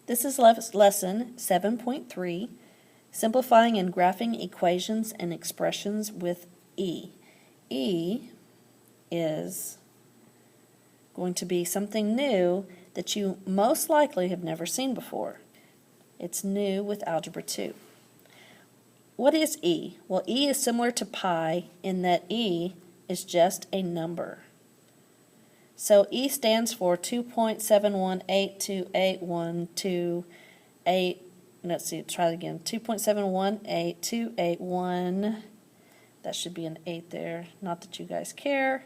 This is lesson 7.3, Simplifying and Graphing Equations and Expressions with E. E is going to be something new that you most likely have never seen before. It's new with Algebra 2. What is E? Well, E is similar to pi in that E is just a number. So E stands for 2.7182812. Let's see, try it again. 2.718281. That should be an 8 there. Not that you guys care,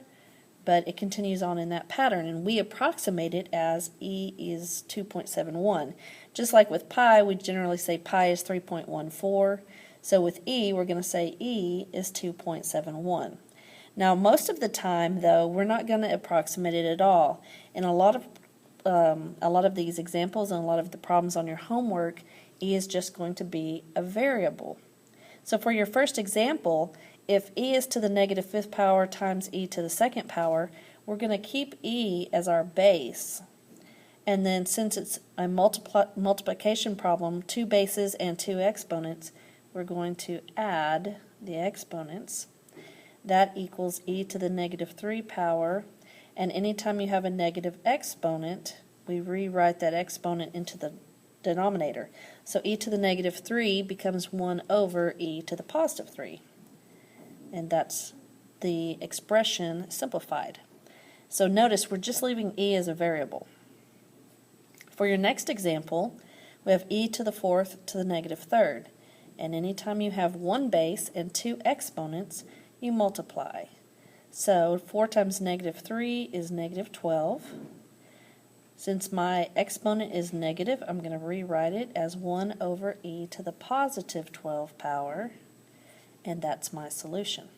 but it continues on in that pattern, and we approximate it as E is 2.71. Just like with pi, we generally say pi is 3.14. So with E, we're going to say E is 2.71. Now, most of the time, though, we're not going to approximate it at all. In a lot of these examples and a lot of the problems on your homework, E is just going to be a variable. So for your first example, if E is to the negative fifth power times E to the second power, we're going to keep E as our base. And then since it's a multiplication problem, two bases and two exponents, we're going to add the exponents. That equals E to the negative 3 power, and anytime you have a negative exponent, we rewrite that exponent into the denominator. So E to the negative 3 becomes 1 over E to the positive 3. And that's the expression simplified. So notice we're just leaving E as a variable. For your next example, we have E to the fourth to the negative third. And anytime you have one base and two exponents, you multiply. So 4 times negative 3 is negative 12. Since my exponent is negative, I'm going to rewrite it as 1 over E to the positive 12 power, and that's my solution.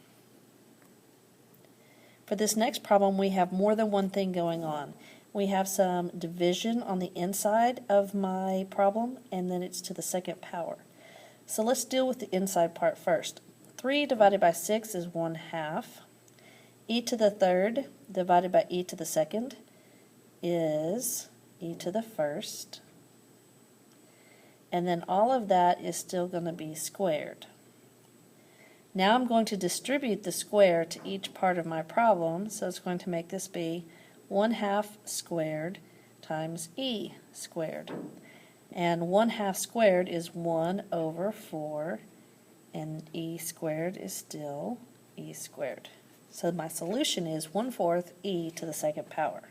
For this next problem, we have more than one thing going on. We have some division on the inside of my problem, and then it's to the second power. So let's deal with the inside part first. 3 divided by 6 is 1/2. E to the third divided by E to the second is E to the first. And then all of that is still going to be squared. Now I'm going to distribute the square to each part of my problem, so it's going to make this be 1/2 squared times E squared. And 1/2 squared is 1 over 4, and E squared is still E squared. So my solution is 1/4 E to the second power.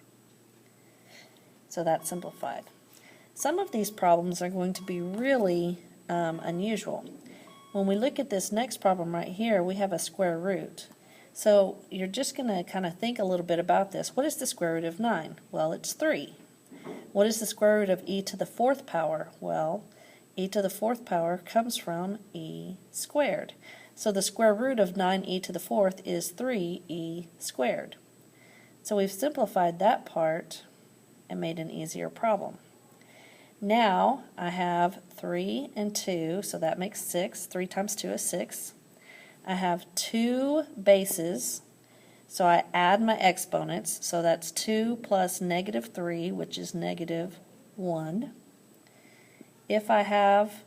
So that's simplified. Some of these problems are going to be really unusual. When we look at this next problem right here, we have a square root. So you're just going to kind of think a little bit about this. What is the square root of 9? Well, it's 3. What is the square root of E to the fourth power? Well, E to the fourth power comes from E squared. So the square root of 9E to the fourth is 3E squared. So we've simplified that part and made an easier problem. Now I have 3 and 2, so that makes 6. 3 times 2 is 6. I have two bases, so I add my exponents, so that's 2 plus negative 3, which is negative 1. If I have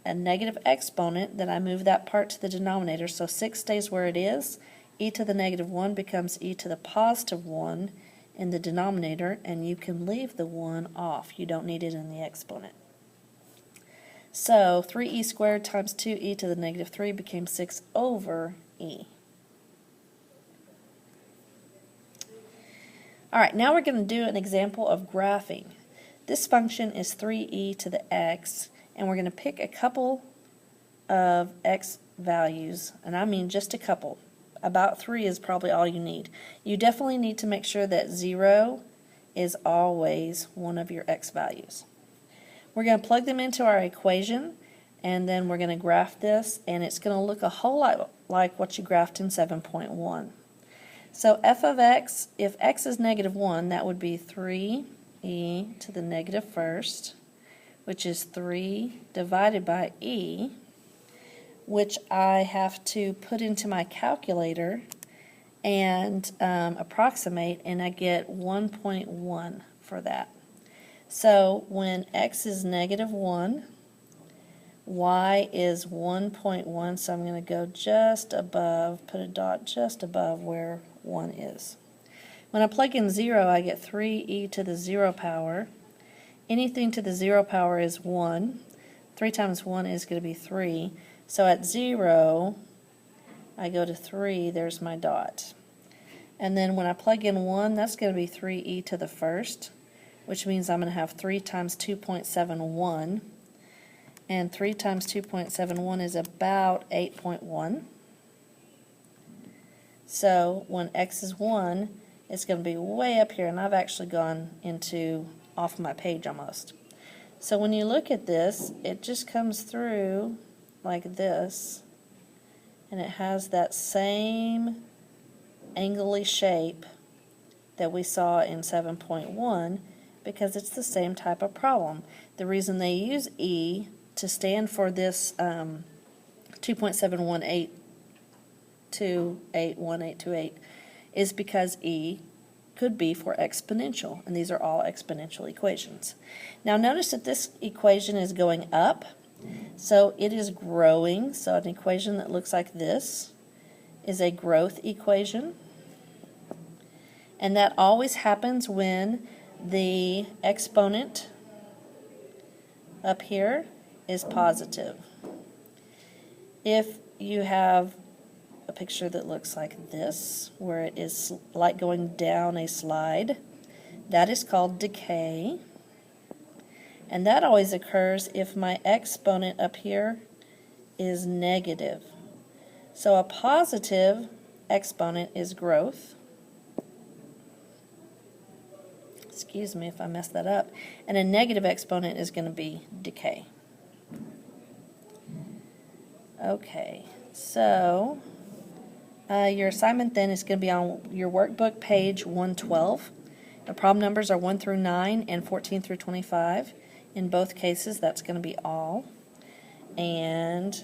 a negative exponent, then I move that part to the denominator, so 6 stays where it is. E to the negative 1 becomes E to the positive 1 in the denominator, and you can leave the 1 off. You don't need it in the exponent. So 3E squared times 2E to the negative 3 became 6 over E. Alright, now we're going to do an example of graphing. This function is 3e to the x, and we're going to pick a couple of x values, and I mean just a couple. About 3 is probably all you need. You definitely need to make sure that 0 is always one of your x values. We're going to plug them into our equation, and then we're going to graph this, and it's going to look a whole lot like what you graphed in 7.1. So f of x, if x is negative 1, that would be 3e to the negative first, which is 3 divided by e, which I have to put into my calculator and approximate, and I get 1.1 for that. So when x is -1, y is 1.1, so I'm going to go just above, put a dot just above where 1 is. When I plug in 0, I get 3e to the 0 power. Anything to the 0 power is 1. 3 times 1 is going to be 3. So at 0, I go to 3, there's my dot. And then when I plug in 1, that's going to be 3e to the first, which means I'm going to have 3 times 2.71. And 3 times 2.71 is about 8.1. So when x is 1, it's going to be way up here, and I've actually gone into off my page almost. So when you look at this, it just comes through like this, and it has that same angly shape that we saw in 7.1 because it's the same type of problem. The reason they use E to stand for this 2.718281828 is because E could be for exponential, and these are all exponential equations. Now notice that this equation is going up, so it is growing. So an equation that looks like this is a growth equation, and that always happens when the exponent up here is positive. If you have a picture that looks like this, where it is like going down a slide, that is called decay. And that always occurs if my exponent up here is negative. So a positive exponent is growth. Excuse me if I messed that up. And a negative exponent is going to be decay. Okay, so your assignment then is going to be on your workbook, page 112. The problem numbers are 1 through 9 and 14 through 25. In both cases, that's going to be all. And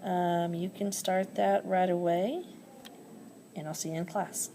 you can start that right away, and I'll see you in class.